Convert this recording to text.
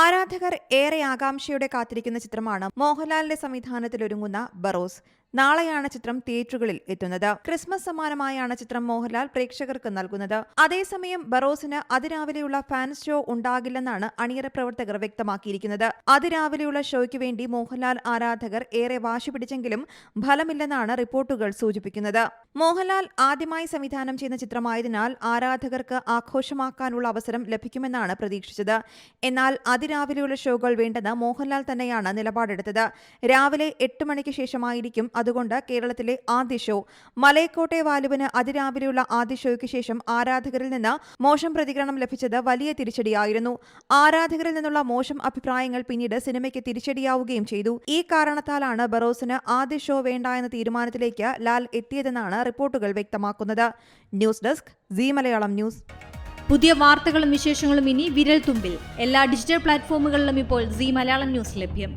ആരാധകർ ഏറെ ആകാംക്ഷയോടെ കാത്തിരിക്കുന്ന ചിത്രമാണ് മോഹൻലാലിന്റെ സംവിധാനത്തിലൊരുങ്ങുന്ന ബറോസ്. നാളെയാണ് ചിത്രം തിയേറ്ററുകളിൽ എത്തുന്നത്. ക്രിസ്മസ് സമ്മാനമായാണ് ചിത്രം മോഹൻലാൽ പ്രേക്ഷകർക്ക് നൽകുന്നത്. അതേസമയം ബറോസിന് അതിരാവിലെയുള്ള ഫാൻസ് ഷോ ഉണ്ടാകില്ലെന്നാണ് അണിയറ പ്രവർത്തകർ വ്യക്തമാക്കിയിരിക്കുന്നത്. അതിരാവിലെയുള്ള ഷോയ്ക്ക് വേണ്ടി മോഹൻലാൽ ആരാധകർ ഏറെ വാശി പിടിച്ചെങ്കിലും ഫലമില്ലെന്നാണ് റിപ്പോർട്ടുകൾ സൂചിപ്പിക്കുന്നത്. മോഹൻലാൽ ആദ്യമായി സംവിധാനം ചെയ്യുന്ന ചിത്രമായതിനാൽ ആരാധകർക്ക് ആഘോഷമാക്കാനുള്ള അവസരം ലഭിക്കുമെന്നാണ് പ്രതീക്ഷിച്ചത്. എന്നാൽ അതിരാവിലെയുള്ള ഷോകൾ വേണ്ടെന്ന് മോഹൻലാൽ തന്നെയാണ് നിലപാടെടുത്തത്. രാവിലെ 8 മണിക്ക് ശേഷമായിരിക്കും അതുകൊണ്ട് കേരളത്തിലെ ആദ്യ ഷോ. മലയക്കോട്ടെ വാലുവിന് അതിരാവിലെയുള്ള ആദ്യ ഷോയ്ക്ക് ശേഷം ആരാധകരിൽ നിന്ന് മോശം പ്രതികരണം ലഭിച്ചത് വലിയ തിരിച്ചടിയായിരുന്നു. ആരാധകരിൽ നിന്നുള്ള മോശം അഭിപ്രായങ്ങൾ പിന്നീട് സിനിമയ്ക്ക് തിരിച്ചടിയാവുകയും ചെയ്തു. ഈ കാരണത്താലാണ് ബറോസിന് ആദ്യ ഷോ വേണ്ട എന്ന തീരുമാനത്തിലേക്ക് ലാൽ എത്തിയതെന്നാണ് റിപ്പോർട്ടുകൾ വ്യക്തമാക്കുന്നത്. News desk Zee Malayalam news. പുതിയ വാർത്തകളും വിശേഷങ്ങളും ഇനി വിരൽ തുമ്പിൽ. എല്ലാ ഡിജിറ്റൽ പ്ലാറ്റ്ഫോമുകളിലും ഇപ്പോൾ സീ മലയാളം ന്യൂസ് ലഭ്യം.